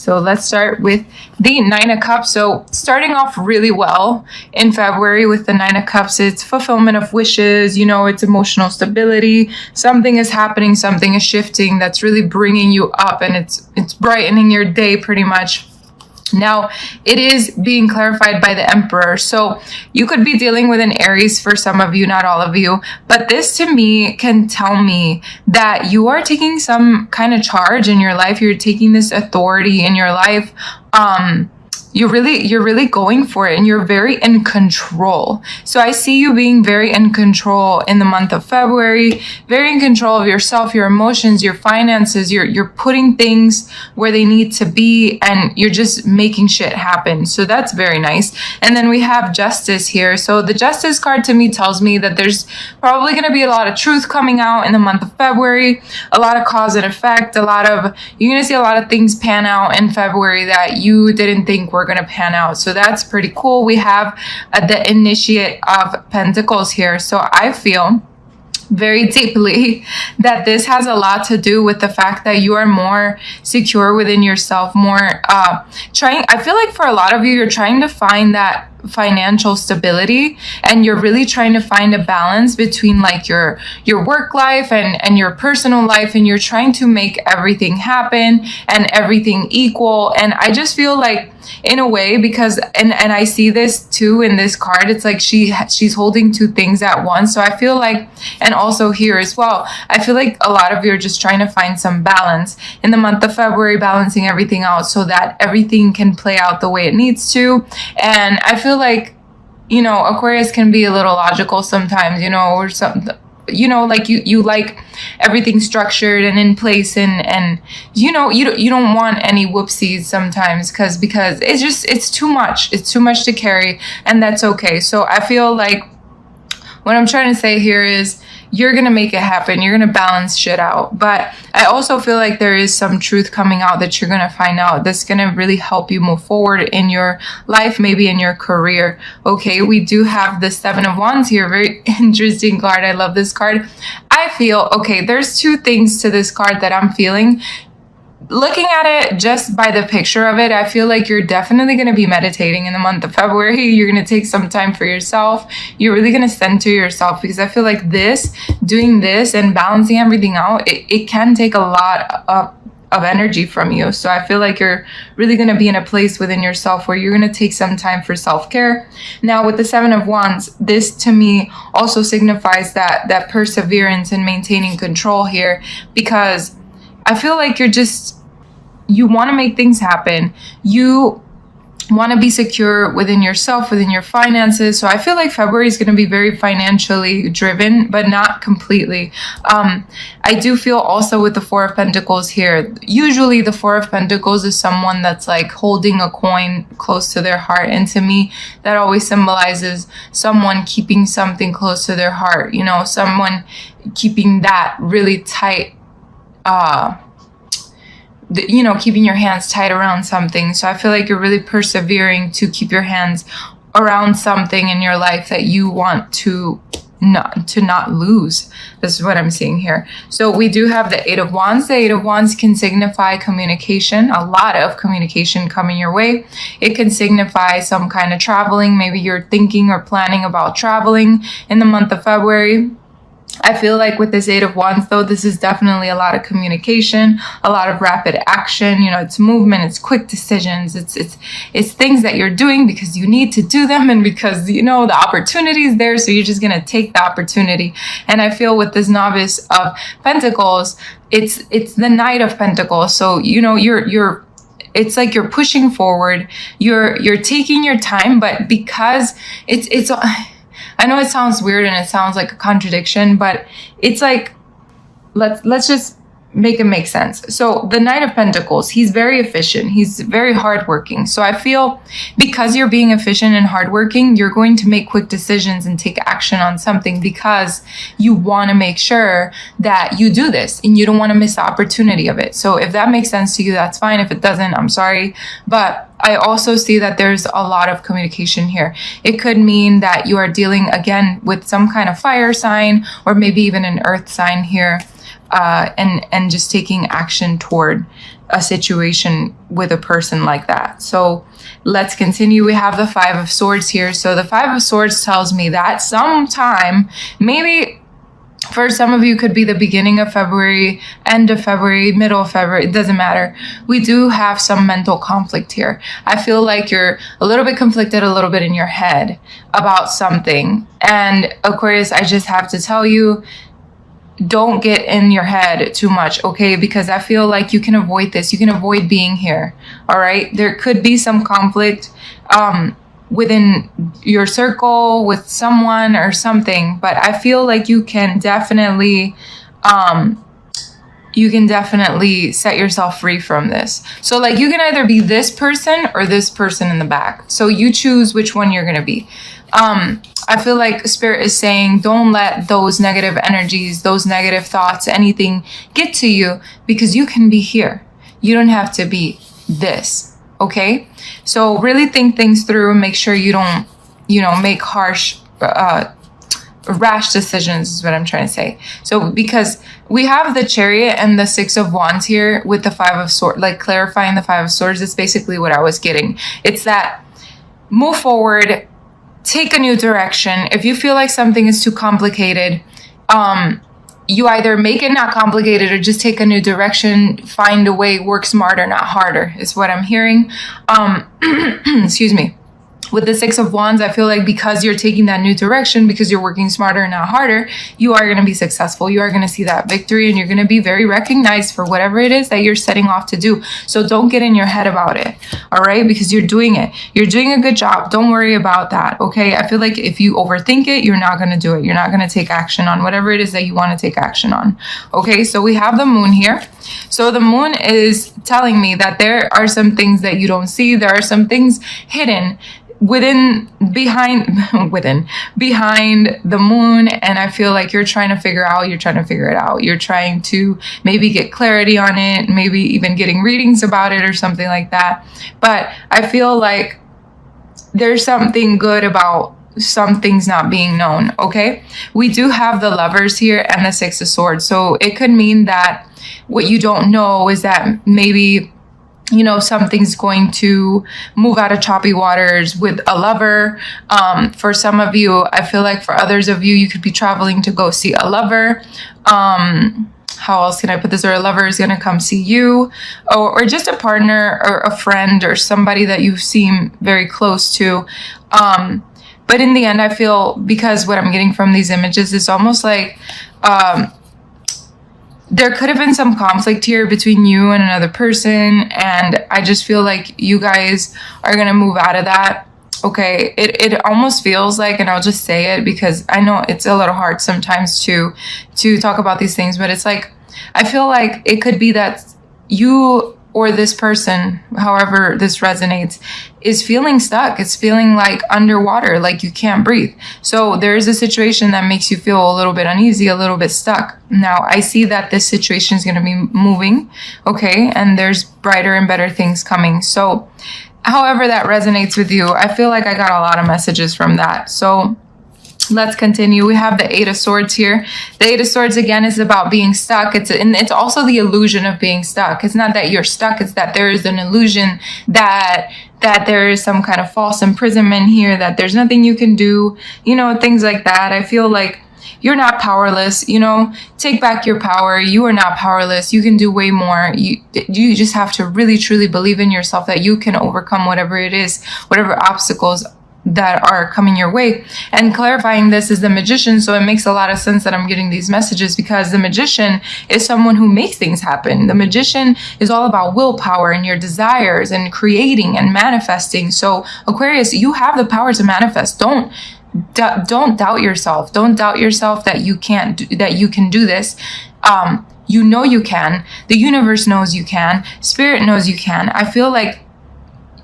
So let's start with the Nine of Cups. So starting off really well in February with the Nine of Cups, it's fulfillment of wishes, it's emotional stability. Something is happening, something is shifting that's really bringing you up, and it's brightening your day pretty much. Now, it is being clarified by the Emperor. So you could be dealing with an Aries for some of you, not all of you. But this to me can tell me that you are taking some kind of charge in your life. You're taking this authority in your life. You're really going for it, and you're very in control. So I see you being very in control in the month of February, very in control of yourself, your emotions, your finances. You're putting things where they need to be, and you're just making shit happen. So that's very nice. And then we have Justice here. So the Justice card to me tells me that there's probably going to be a lot of truth coming out in the month of February, a lot of cause and effect, you're going to see a lot of things pan out in February that you didn't think were going to pan out. So that's pretty cool. We have the Initiate of Pentacles here. So I feel very deeply that this has a lot to do with the fact that you are more secure within yourself, I feel like for a lot of you, you're trying to find that financial stability, and you're really trying to find a balance between like your work life and your personal life, and you're trying to make everything happen and everything equal. And I just feel like, in a way, because and I see this too in this card, it's like she's holding two things at once. So I feel like, and also here as well, I feel like a lot of you are just trying to find some balance in the month of February, balancing everything out so that everything can play out the way it needs to. And I feel like, Aquarius can be a little logical sometimes, or something, like you like everything structured and in place, and you don't want any whoopsies sometimes because it's too much to carry, and that's okay. So I feel like what I'm trying to say here is you're going to make it happen. You're going to balance shit out. But I also feel like there is some truth coming out that you're going to find out that's going to really help you move forward in your life, maybe in your career. Okay, we do have the Seven of Wands here. Very interesting card. I love this card. I feel, okay, there's two things to this card that I'm feeling. Looking at it just by the picture of it, I feel like you're definitely going to be meditating in the month of February. You're going to take some time for yourself. You're really going to center yourself, because I feel like doing this and balancing everything out, it can take a lot of energy from you. So I feel like you're really going to be in a place within yourself where you're going to take some time for self-care. Now with the Seven of Wands, this to me also signifies that perseverance and maintaining control here, because I feel like you want to make things happen. You want to be secure within yourself, within your finances. So I feel like February is going to be very financially driven, but not completely. I do feel also with the Four of Pentacles here, usually the Four of Pentacles is someone that's like holding a coin close to their heart. And to me, that always symbolizes someone keeping something close to their heart, someone keeping that really tight, keeping your hands tight around something. So I feel like you're really persevering to keep your hands around something in your life that you want to not lose. This is what I'm seeing here. So we do have the Eight of Wands. The Eight of Wands can signify communication, a lot of communication coming your way. It can signify some kind of traveling. Maybe you're thinking or planning about traveling in the month of February. I feel like with this Eight of Wands, though, this is definitely a lot of communication, a lot of rapid action. It's movement, it's quick decisions, it's things that you're doing because you need to do them, and because the opportunity is there, so you're just gonna take the opportunity. And I feel with this Novice of Pentacles, it's the Knight of Pentacles. So you're it's like you're pushing forward, you're taking your time, but because it's I know it sounds weird and it sounds like a contradiction, but it's like, let's just make it make sense. So the Knight of Pentacles, he's very efficient. He's very hardworking. So I feel because you're being efficient and hardworking, you're going to make quick decisions and take action on something because you want to make sure that you do this and you don't want to miss the opportunity of it. So if that makes sense to you, that's fine. If it doesn't, I'm sorry. But I also see that there's a lot of communication here. It could mean that you are dealing again with some kind of fire sign or maybe even an earth sign here. And just taking action toward a situation with a person like that. So let's continue. We have the Five of Swords here. So the Five of Swords tells me that sometime, maybe for some of you could be the beginning of February, end of February, middle of February, it doesn't matter. We do have some mental conflict here. I feel like you're a little bit conflicted, a little bit in your head about something. And Aquarius, I just have to tell you, don't get in your head too much, okay? Because I feel like you can avoid this. You can avoid being here, all right? There could be some conflict within your circle with someone or something, but I feel like you can definitely set yourself free from this. So like you can either be this person or this person in the back. So you choose which one you're going to be. I feel like Spirit is saying, don't let those negative energies, those negative thoughts, anything get to you, because you can be here. You don't have to be this. Okay. So really think things through and make sure you don't, make harsh, rash decisions is what I'm trying to say. So because we have the Chariot and the Six of Wands here with the Five of Swords, like clarifying the Five of Swords is basically what I was getting. It's that move forward, take a new direction. If you feel like something is too complicated, you either make it not complicated or just take a new direction, find a way, work smarter, not harder, is what I'm hearing. Excuse me. With the Six of Wands, I feel like because you're taking that new direction, because you're working smarter and not harder, you are going to be successful. You are going to see that victory and you're going to be very recognized for whatever it is that you're setting off to do. So don't get in your head about it. All right. Because you're doing it. You're doing a good job. Don't worry about that. Okay. I feel like if you overthink it, you're not going to do it. You're not going to take action on whatever it is that you want to take action on. Okay. So we have the Moon here. So the Moon is telling me that there are some things that you don't see. There are some things hidden behind the Moon, and I feel like you're trying to figure it out. You're trying to maybe get clarity on it, maybe even getting readings about it or something like that. But I feel like there's something good about some things not being known. Okay, we do have the Lovers here and the Six of Swords, so it could mean that what you don't know is that maybe something's going to move out of choppy waters with a lover. For some of you, I feel like for others of you, you could be traveling to go see a lover. How else can I put this? Or a lover is going to come see you, or just a partner or a friend or somebody that you seem very close to. But in the end, I feel, because what I'm getting from these images is almost like, there could have been some conflict here between you and another person. And I just feel like you guys are going to move out of that. Okay. It almost feels like, and I'll just say it because I know it's a little hard sometimes to talk about these things, but it's like, I feel like it could be that you or this person, however this resonates, is feeling stuck. It's feeling like underwater, like you can't breathe. So there is a situation that makes you feel a little bit uneasy, a little bit stuck. Now, I see that this situation is going to be moving, okay? And there's brighter and better things coming. So however that resonates with you, I feel like I got a lot of messages from that. So let's continue. We have the Eight of Swords here. The Eight of Swords, again, is about being stuck. It's also the illusion of being stuck. It's not that you're stuck. It's that there is an illusion that there is some kind of false imprisonment here, that there's nothing you can do, things like that. I feel like you're not powerless, take back your power. You are not powerless. You can do way more. You just have to really, truly believe in yourself that you can overcome whatever it is, whatever obstacles that are coming your way. And clarifying this is the Magician. So it makes a lot of sense that I'm getting these messages, because the Magician is someone who makes things happen. The Magician is all about willpower and your desires and creating and manifesting. So Aquarius, you have the power to manifest. Don't doubt yourself. Don't doubt yourself that you can do this. You can. The universe knows you can. Spirit knows you can. I feel like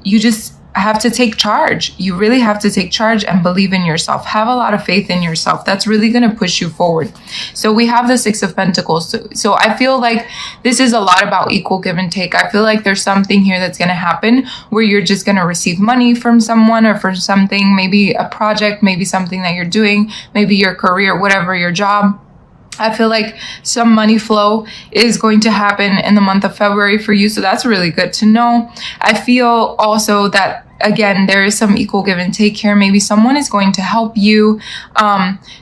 you just have to take charge. You really have to take charge and believe in yourself. Have a lot of faith in yourself. That's really going to push you forward. So we have the Six of Pentacles. So I feel like this is a lot about equal give and take. I feel like there's something here that's going to happen where you're just going to receive money from someone or for something, maybe a project, maybe something that you're doing, maybe your career, whatever, your job. I feel like some money flow is going to happen in the month of February for you. So that's really good to know. I feel also that, again, there is some equal give and take here. Maybe someone is going to help you.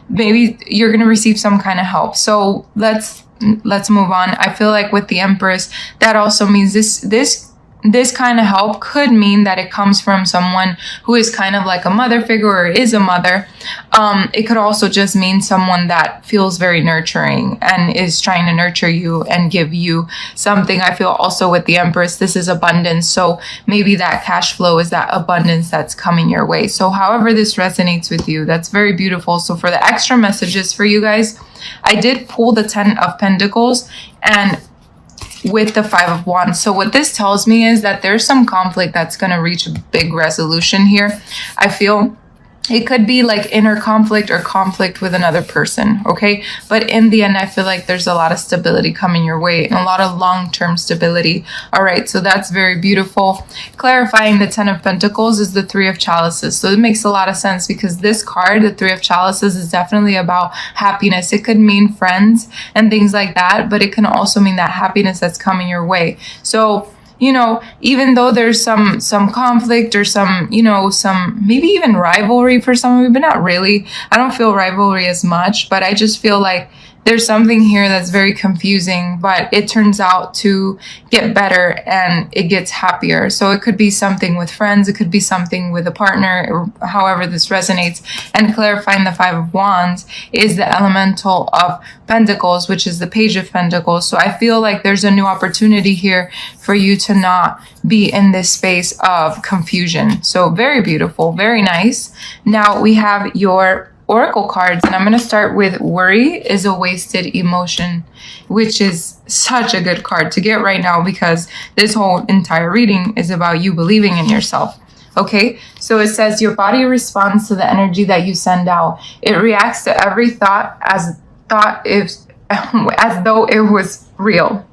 Maybe you're going to receive some kind of help. So let's move on. I feel like with the Empress, that also means this kind of help could mean that it comes from someone who is kind of like a mother figure or is a mother. It could also just mean someone that feels very nurturing and is trying to nurture you and give you something. I feel also with the Empress, this is abundance. So maybe that cash flow is that abundance that's coming your way. So however this resonates with you, that's very beautiful. So for the extra messages for you guys, I did pull the 10 of Pentacles and with the 5 of Wands. So what this tells me is that there's some conflict that's going to reach a big resolution here. I feel it could be like inner conflict or conflict with another person, okay? But in the end, I feel like there's a lot of stability coming your way and a lot of long-term stability. All right, so that's very beautiful. Clarifying the 10 of Pentacles is the 3 of Chalices. So it makes a lot of sense because this card, the 3 of Chalices, is definitely about happiness. It could mean friends and things like that, but it can also mean that happiness that's coming your way. So you know, even though there's some conflict or some maybe even rivalry for some of you, but not really. I don't feel rivalry as much, but I just feel like there's something here that's very confusing, but it turns out to get better and it gets happier. So it could be something with friends. It could be something with a partner, or however this resonates. And clarifying the 5 of Wands is the elemental of Pentacles, which is the Page of Pentacles. So I feel like there's a new opportunity here for you to not be in this space of confusion. So very beautiful, very nice. Now we have your Oracle cards, and I'm going to start with Worry is a Wasted Emotion, which is such a good card to get right now because this whole entire reading is about you believing in yourself. Okay, so it says your body responds to the energy that you send out. It reacts to every thought as though it was real.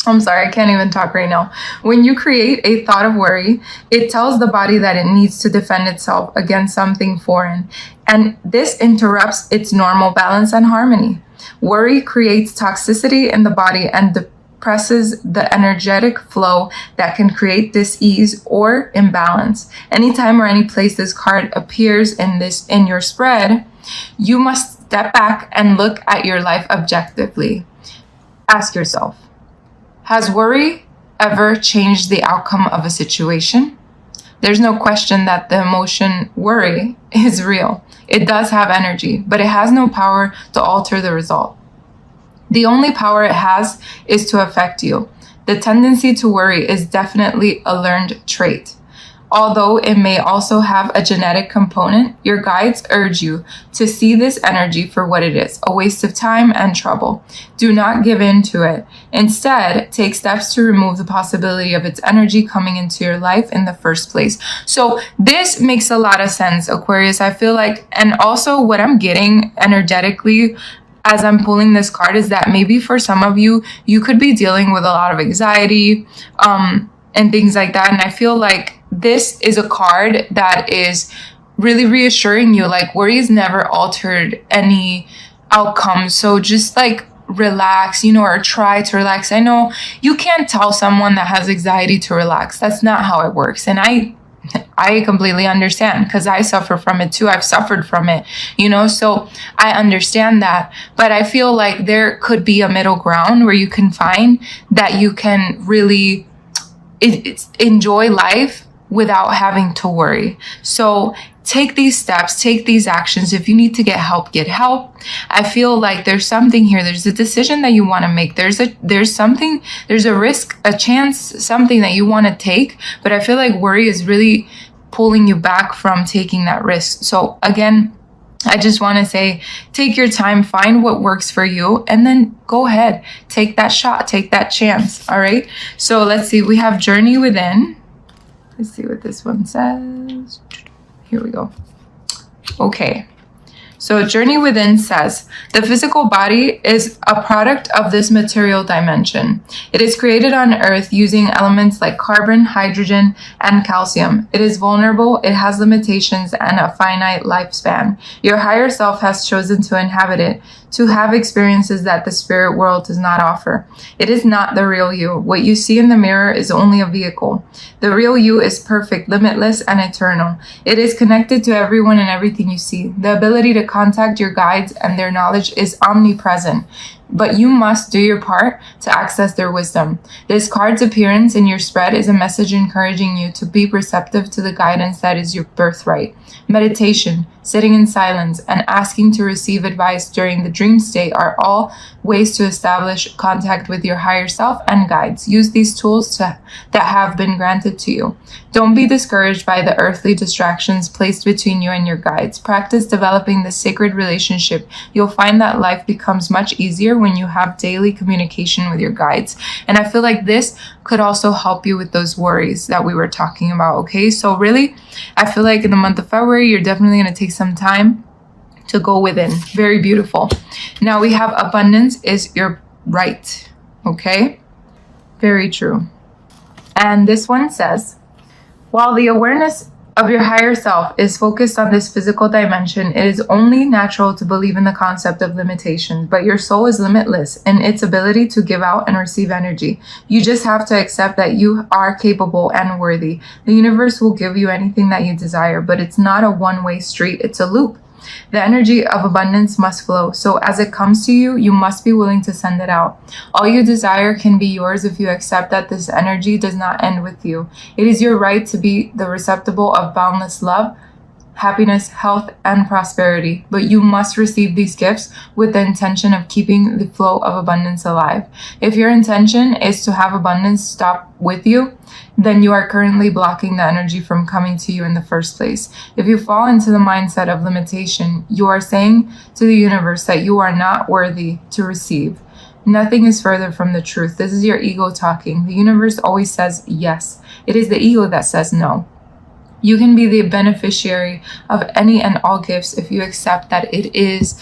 I'm sorry, I can't even talk right now. When you create a thought of worry, it tells the body that it needs to defend itself against something foreign. And this interrupts its normal balance and harmony. Worry creates toxicity in the body and depresses the energetic flow that can create dis-ease or imbalance. Anytime or any place this card appears in your spread, you must step back and look at your life objectively. Ask yourself, has worry ever changed the outcome of a situation? There's no question that the emotion worry is real. It does have energy, but it has no power to alter the result. The only power it has is to affect you. The tendency to worry is definitely a learned trait. Although it may also have a genetic component, your guides urge you to see this energy for what it is, a waste of time and trouble. Do not give in to it. Instead, take steps to remove the possibility of its energy coming into your life in the first place. So this makes a lot of sense, Aquarius. I feel like, and also what I'm getting energetically as I'm pulling this card is that maybe for some of you, you could be dealing with a lot of anxiety, and things like that. And I feel like this is a card that is really reassuring you, like worry has never altered any outcome. So just like relax, or try to relax. I know you can't tell someone that has anxiety to relax. That's not how it works. And I completely understand because I suffer from it too. I've suffered from it, so I understand that. But I feel like there could be a middle ground where you can find that you can really enjoy life without having to worry. So take these steps, take these actions. If you need to get help, get help. I feel like there's something here. There's a decision that you want to make. There's a risk, a chance, something that you want to take. But I feel like worry is really pulling you back from taking that risk. So again, I just want to say, take your time, find what works for you, and then go ahead, take that shot, take that chance. All right. So let's see. We have Journey Within. Let's see what this one says. Here we go. Okay. So Journey Within says, the physical body is a product of this material dimension. It is created on Earth using elements like carbon, hydrogen, and calcium. It is vulnerable, it has limitations, and a finite lifespan. Your higher self has chosen to inhabit it, to have experiences that the spirit world does not offer. It is not the real you. What you see in the mirror is only a vehicle. The real you is perfect, limitless, and eternal. It is connected to everyone and everything you see. The ability to contact your guides and their knowledge is omnipresent, but you must do your part to access their wisdom. This card's appearance in your spread is a message encouraging you to be receptive to the guidance that is your birthright. Meditation, sitting in silence, and asking to receive advice during the dream state are all ways to establish contact with your higher self and guides. Use these tools that have been granted to you. Don't be discouraged by the earthly distractions placed between you and your guides. Practice developing this sacred relationship. You'll find that life becomes much easier when you have daily communication with your guides. And I feel like this could also help you with those worries that we were talking about, okay? So really, I feel like in the month of February, you're definitely going to take some time to go within. Very beautiful. Now we have abundance is your right, okay? Very true. And this one says, while the awareness of your higher self is focused on this physical dimension, it is only natural to believe in the concept of limitations, but your soul is limitless in its ability to give out and receive energy. You just have to accept that you are capable and worthy. The universe will give you anything that you desire, but it's not a one-way street, it's a loop. The energy of abundance must flow. So as it comes to you, you must be willing to send it out. All you desire can be yours if you accept that this energy does not end with you. It is your right to be the receptacle of boundless love, happiness, health, and prosperity. But you must receive these gifts with the intention of keeping the flow of abundance alive. If your intention is to have abundance stop with you, then you are currently blocking the energy from coming to you in the first place. If you fall into the mindset of limitation, you are saying to the universe that you are not worthy to receive. Nothing is further from the truth. This is your ego talking. The universe always says yes. It is the ego that says no. You can be the beneficiary of any and all gifts if you accept that it is